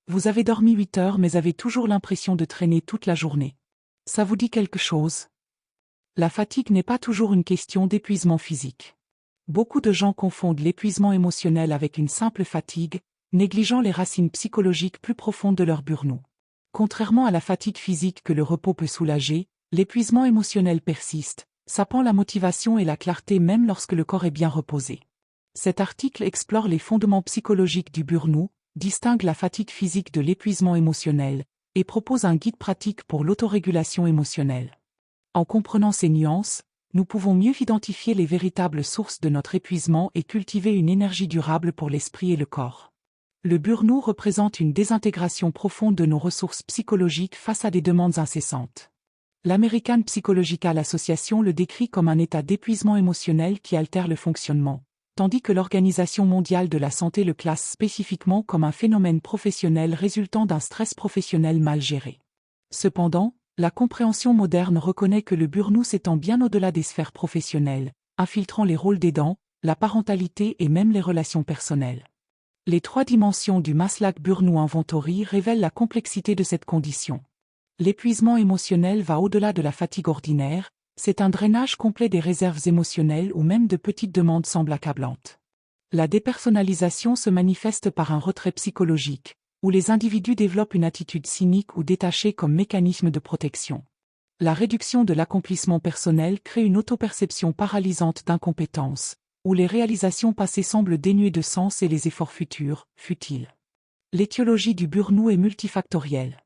Vous avez dormi 8 heures mais avez toujours l'impression de traîner toute la journée. Ça vous dit quelque chose? La fatigue n'est pas toujours une question d'épuisement physique. Beaucoup de gens confondent l'épuisement émotionnel avec une simple fatigue, négligeant les racines psychologiques plus profondes de leur burn-out. Contrairement à la fatigue physique que le repos peut soulager, l'épuisement émotionnel persiste, sapant la motivation et la clarté même lorsque le corps est bien reposé. Cet article explore les fondements psychologiques du burn-out, distingue la fatigue physique de l'épuisement émotionnel, et propose un guide pratique pour l'autorégulation émotionnelle. En comprenant ces nuances, nous pouvons mieux identifier les véritables sources de notre épuisement et cultiver une énergie durable pour l'esprit et le corps. Le burn-out représente une désintégration profonde de nos ressources psychologiques face à des demandes incessantes. L'American Psychological Association le décrit comme un état d'épuisement émotionnel qui altère le fonctionnement, tandis que l'Organisation mondiale de la santé le classe spécifiquement comme un phénomène professionnel résultant d'un stress professionnel mal géré. Cependant, la compréhension moderne reconnaît que le burn-out s'étend bien au-delà des sphères professionnelles, infiltrant les rôles d'aidant, la parentalité et même les relations personnelles. Les 3 dimensions du Maslach Burnout Inventory révèlent la complexité de cette condition. L'épuisement émotionnel va au-delà de la fatigue ordinaire, c'est un drainage complet des réserves émotionnelles ou même de petites demandes semblent accablantes. La dépersonnalisation se manifeste par un retrait psychologique, où les individus développent une attitude cynique ou détachée comme mécanisme de protection. La réduction de l'accomplissement personnel crée une autoperception paralysante d'incompétence, où les réalisations passées semblent dénuées de sens et les efforts futurs, futiles. L'étiologie du burn-out est multifactorielle.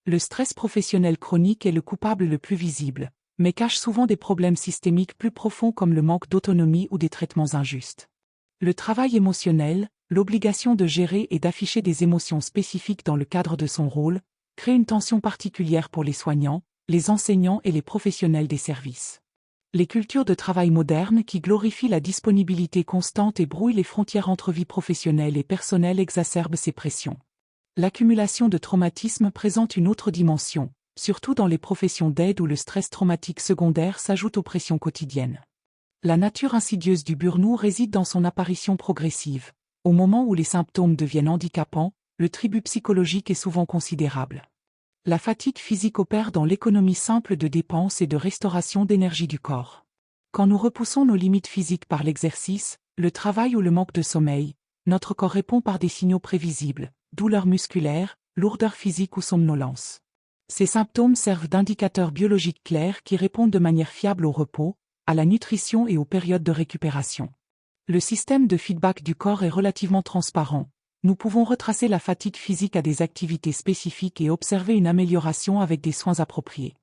Le stress professionnel chronique est le coupable le plus visible, mais cache souvent des problèmes systémiques plus profonds comme le manque d'autonomie ou des traitements injustes. Le travail émotionnel, l'obligation de gérer et d'afficher des émotions spécifiques dans le cadre de son rôle, crée une tension particulière pour les soignants, les enseignants et les professionnels des services. Les cultures de travail modernes qui glorifient la disponibilité constante et brouillent les frontières entre vie professionnelle et personnelle exacerbent ces pressions. L'accumulation de traumatismes présente une autre dimension, surtout dans les professions d'aide où le stress traumatique secondaire s'ajoute aux pressions quotidiennes. La nature insidieuse du burn-out réside dans son apparition progressive. Au moment où les symptômes deviennent handicapants, le tribut psychologique est souvent considérable. La fatigue physique opère dans l'économie simple de dépenses et de restauration d'énergie du corps. Quand nous repoussons nos limites physiques par l'exercice, le travail ou le manque de sommeil, notre corps répond par des signaux prévisibles, douleurs musculaires, lourdeur physique ou somnolence. Ces symptômes servent d'indicateurs biologiques clairs qui répondent de manière fiable au repos, à la nutrition et aux périodes de récupération. Le système de feedback du corps est relativement transparent. Nous pouvons retracer la fatigue physique à des activités spécifiques et observer une amélioration avec des soins appropriés.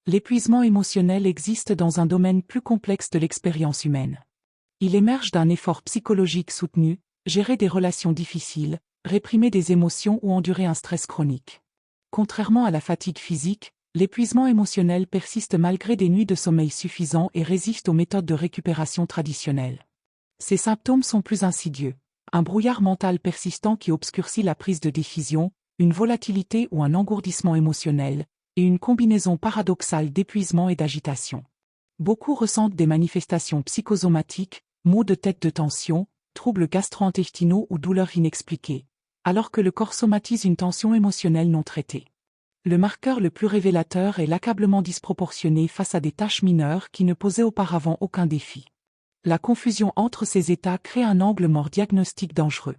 L'épuisement émotionnel existe dans un domaine plus complexe de l'expérience humaine. Il émerge d'un effort psychologique soutenu, gérer des relations difficiles, réprimer des émotions ou endurer un stress chronique. Contrairement à la fatigue physique, l'épuisement émotionnel persiste malgré des nuits de sommeil suffisants et résiste aux méthodes de récupération traditionnelles. Ces symptômes sont plus insidieux. Un brouillard mental persistant qui obscurcit la prise de décision, une volatilité ou un engourdissement émotionnel, et une combinaison paradoxale d'épuisement et d'agitation. Beaucoup ressentent des manifestations psychosomatiques, maux de tête de tension, troubles gastro-intestinaux ou douleurs inexpliquées, alors que le corps somatise une tension émotionnelle non traitée. Le marqueur le plus révélateur est l'accablement disproportionné face à des tâches mineures qui ne posaient auparavant aucun défi. La confusion entre ces états crée un angle mort diagnostique dangereux.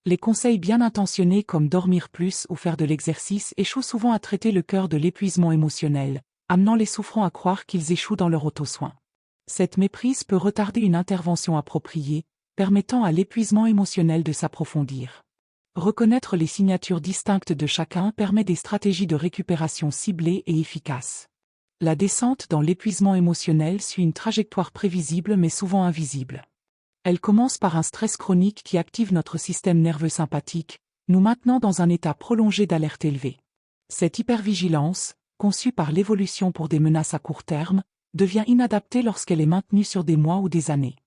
Les conseils bien intentionnés comme dormir plus ou faire de l'exercice échouent souvent à traiter le cœur de l'épuisement émotionnel, amenant les souffrants à croire qu'ils échouent dans leur auto-soin. Cette méprise peut retarder une intervention appropriée, permettant à l'épuisement émotionnel de s'approfondir. Reconnaître les signatures distinctes de chacun permet des stratégies de récupération ciblées et efficaces. La descente dans l'épuisement émotionnel suit une trajectoire prévisible mais souvent invisible. Elle commence par un stress chronique qui active notre système nerveux sympathique, nous maintenant dans un état prolongé d'alerte élevée. Cette hypervigilance, conçue par l'évolution pour des menaces à court terme, devient inadaptée lorsqu'elle est maintenue sur des mois ou des années.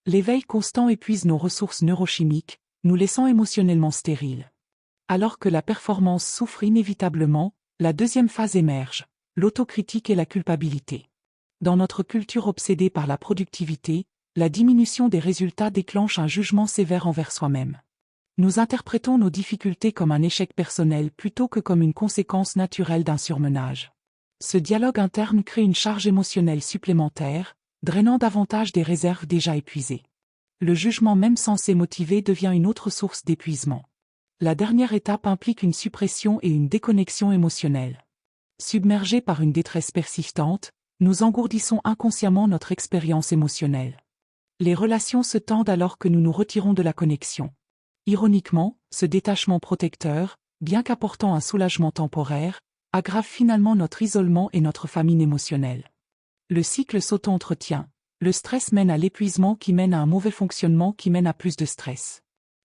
L'éveil constant épuise nos ressources neurochimiques, nous laissant émotionnellement stériles. Alors que la performance souffre inévitablement, la deuxième phase émerge, l'autocritique et la culpabilité. Dans notre culture obsédée par la productivité, la diminution des résultats déclenche un jugement sévère envers soi-même. Nous interprétons nos difficultés comme un échec personnel plutôt que comme une conséquence naturelle d'un surmenage. Ce dialogue interne crée une charge émotionnelle supplémentaire, drainant davantage des réserves déjà épuisées. Le jugement même censé motiver devient une autre source d'épuisement. La dernière étape implique une suppression et une déconnexion émotionnelle. Submergés par une détresse persistante, nous engourdissons inconsciemment notre expérience émotionnelle. Les relations se tendent alors que nous nous retirons de la connexion. Ironiquement, ce détachement protecteur, bien qu'apportant un soulagement temporaire, aggrave finalement notre isolement et notre famine émotionnelle. Le cycle s'auto-entretient. Le stress mène à l'épuisement qui mène à un mauvais fonctionnement qui mène à plus de stress.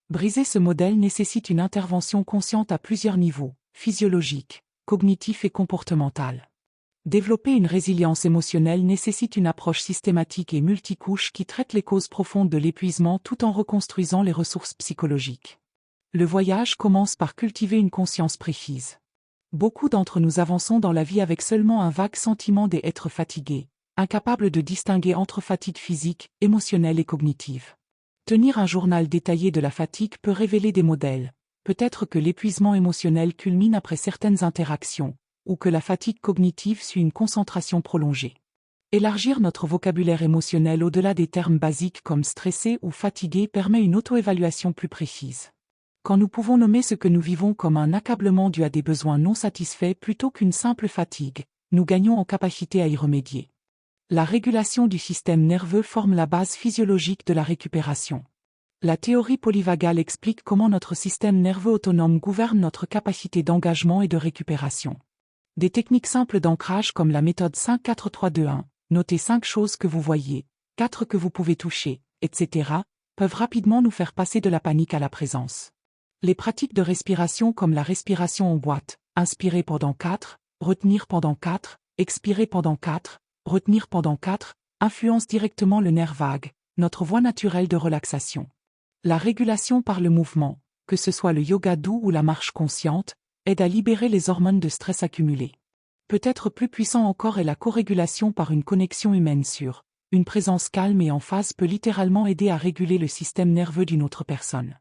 Briser ce modèle nécessite une intervention consciente à plusieurs niveaux, physiologique, cognitif et comportemental. Développer une résilience émotionnelle nécessite une approche systématique et multicouche qui traite les causes profondes de l'épuisement tout en reconstruisant les ressources psychologiques. Le voyage commence par cultiver une conscience précise. Beaucoup d'entre nous avançons dans la vie avec seulement un vague sentiment d'être fatigués, incapables de distinguer entre fatigue physique, émotionnelle et cognitive. Tenir un journal détaillé de la fatigue peut révéler des modèles. Peut-être que l'épuisement émotionnel culmine après certaines interactions, ou que la fatigue cognitive suit une concentration prolongée. Élargir notre vocabulaire émotionnel au-delà des termes basiques comme stressé ou fatigué permet une auto-évaluation plus précise. Quand nous pouvons nommer ce que nous vivons comme un accablement dû à des besoins non satisfaits plutôt qu'une simple fatigue, nous gagnons en capacité à y remédier. La régulation du système nerveux forme la base physiologique de la récupération. La théorie polyvagale explique comment notre système nerveux autonome gouverne notre capacité d'engagement et de récupération. Des techniques simples d'ancrage comme la méthode 5-4-3-2-1, notez 5 choses que vous voyez, 4 que vous pouvez toucher, etc., peuvent rapidement nous faire passer de la panique à la présence. Les pratiques de respiration comme la respiration en boîte, inspirer pendant 4, retenir pendant 4, expirer pendant 4, retenir pendant 4, influencent directement le nerf vague, notre voie naturelle de relaxation. La régulation par le mouvement, que ce soit le yoga doux ou la marche consciente, aide à libérer les hormones de stress accumulées. Peut-être plus puissant encore est la corégulation par une connexion humaine sûre. Une présence calme et en phase peut littéralement aider à réguler le système nerveux d'une autre personne.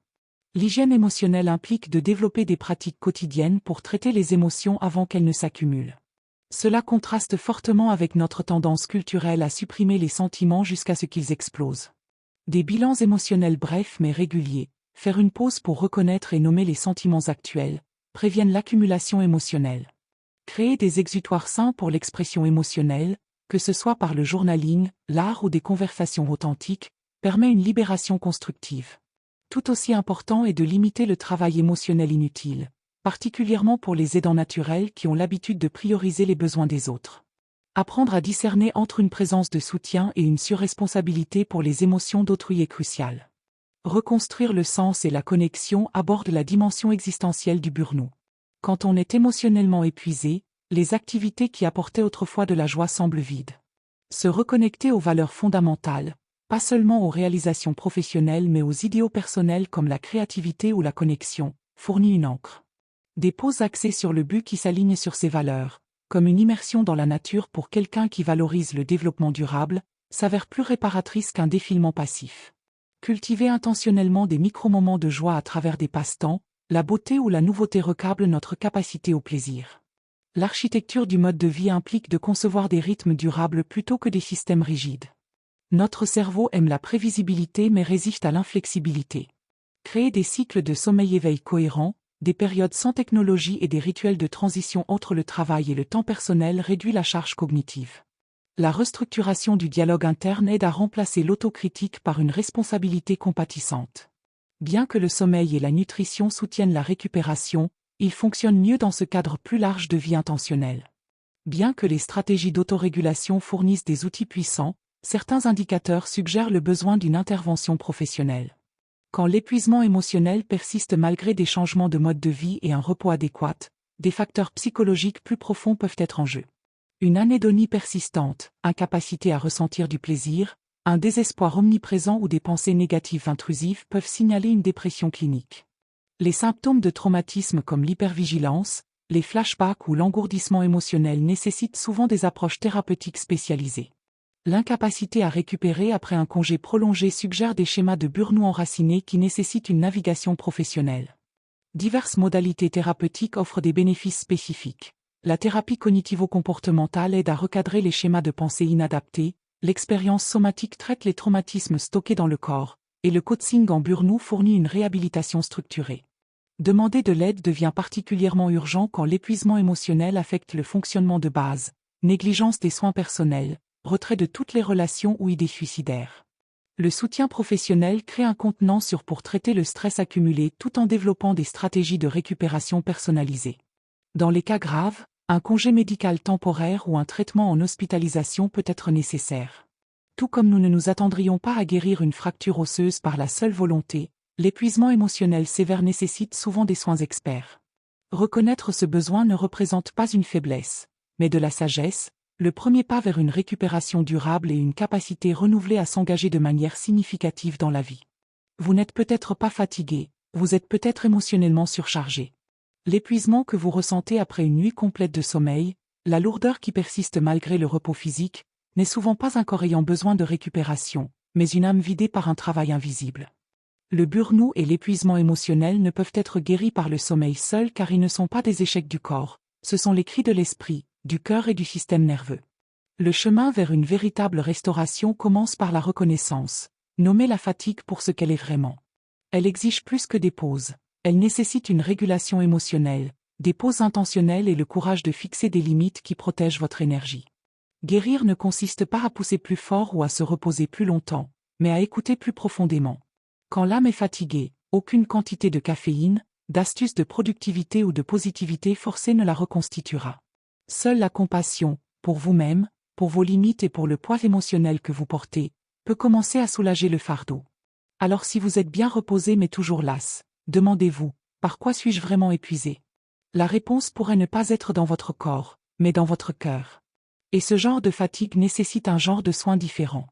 L'hygiène émotionnelle implique de développer des pratiques quotidiennes pour traiter les émotions avant qu'elles ne s'accumulent. Cela contraste fortement avec notre tendance culturelle à supprimer les sentiments jusqu'à ce qu'ils explosent. Des bilans émotionnels brefs mais réguliers, faire une pause pour reconnaître et nommer les sentiments actuels, préviennent l'accumulation émotionnelle. Créer des exutoires sains pour l'expression émotionnelle, que ce soit par le journaling, l'art ou des conversations authentiques, permet une libération constructive. Tout aussi important est de limiter le travail émotionnel inutile, particulièrement pour les aidants naturels qui ont l'habitude de prioriser les besoins des autres. Apprendre à discerner entre une présence de soutien et une surresponsabilité pour les émotions d'autrui est crucial. Reconstruire le sens et la connexion aborde la dimension existentielle du burn-out. Quand on est émotionnellement épuisé, les activités qui apportaient autrefois de la joie semblent vides. Se reconnecter aux valeurs fondamentales, pas seulement aux réalisations professionnelles mais aux idéaux personnels comme la créativité ou la connexion, fournit une ancre. Des pauses axées sur le but qui s'alignent sur ces valeurs, comme une immersion dans la nature pour quelqu'un qui valorise le développement durable, s'avèrent plus réparatrices qu'un défilement passif. Cultiver intentionnellement des micro-moments de joie à travers des passe-temps, la beauté ou la nouveauté recable notre capacité au plaisir. L'architecture du mode de vie implique de concevoir des rythmes durables plutôt que des systèmes rigides. Notre cerveau aime la prévisibilité mais résiste à l'inflexibilité. Créer des cycles de sommeil-éveil cohérents, des périodes sans technologie et des rituels de transition entre le travail et le temps personnel réduit la charge cognitive. La restructuration du dialogue interne aide à remplacer l'autocritique par une responsabilité compatissante. Bien que le sommeil et la nutrition soutiennent la récupération, ils fonctionnent mieux dans ce cadre plus large de vie intentionnelle. Bien que les stratégies d'autorégulation fournissent des outils puissants, certains indicateurs suggèrent le besoin d'une intervention professionnelle. Quand l'épuisement émotionnel persiste malgré des changements de mode de vie et un repos adéquat, des facteurs psychologiques plus profonds peuvent être en jeu. Une anédonie persistante, incapacité à ressentir du plaisir, un désespoir omniprésent ou des pensées négatives intrusives peuvent signaler une dépression clinique. Les symptômes de traumatisme comme l'hypervigilance, les flashbacks ou l'engourdissement émotionnel nécessitent souvent des approches thérapeutiques spécialisées. L'incapacité à récupérer après un congé prolongé suggère des schémas de Burnout enracinés qui nécessitent une navigation professionnelle. Diverses modalités thérapeutiques offrent des bénéfices spécifiques. La thérapie cognitivo-comportementale aide à recadrer les schémas de pensée inadaptés, l'expérience somatique traite les traumatismes stockés dans le corps, et le coaching en Burnout fournit une réhabilitation structurée. Demander de l'aide devient particulièrement urgent quand l'épuisement émotionnel affecte le fonctionnement de base, négligence des soins personnels, retrait de toutes les relations ou idées suicidaires. Le soutien professionnel crée un contenant sûr pour traiter le stress accumulé tout en développant des stratégies de récupération personnalisées. Dans les cas graves, un congé médical temporaire ou un traitement en hospitalisation peut être nécessaire. Tout comme nous ne nous attendrions pas à guérir une fracture osseuse par la seule volonté, l'épuisement émotionnel sévère nécessite souvent des soins experts. Reconnaître ce besoin ne représente pas une faiblesse, mais de la sagesse, le premier pas vers une récupération durable et une capacité renouvelée à s'engager de manière significative dans la vie. Vous n'êtes peut-être pas fatigué, vous êtes peut-être émotionnellement surchargé. L'épuisement que vous ressentez après une nuit complète de sommeil, la lourdeur qui persiste malgré le repos physique, n'est souvent pas un corps ayant besoin de récupération, mais une âme vidée par un travail invisible. Le burn-out et l'épuisement émotionnel ne peuvent être guéris par le sommeil seul car ils ne sont pas des échecs du corps, ce sont les cris de l'esprit, du cœur et du système nerveux. Le chemin vers une véritable restauration commence par la reconnaissance, nommer la fatigue pour ce qu'elle est vraiment. Elle exige plus que des pauses, elle nécessite une régulation émotionnelle, des pauses intentionnelles et le courage de fixer des limites qui protègent votre énergie. Guérir ne consiste pas à pousser plus fort ou à se reposer plus longtemps, mais à écouter plus profondément. Quand l'âme est fatiguée, aucune quantité de caféine, d'astuces de productivité ou de positivité forcée ne la reconstituera. Seule la compassion, pour vous-même, pour vos limites et pour le poids émotionnel que vous portez, peut commencer à soulager le fardeau. Alors si vous êtes bien reposé mais toujours las, demandez-vous, par quoi suis-je vraiment épuisé? La réponse pourrait ne pas être dans votre corps, mais dans votre cœur. Et ce genre de fatigue nécessite un genre de soin différent.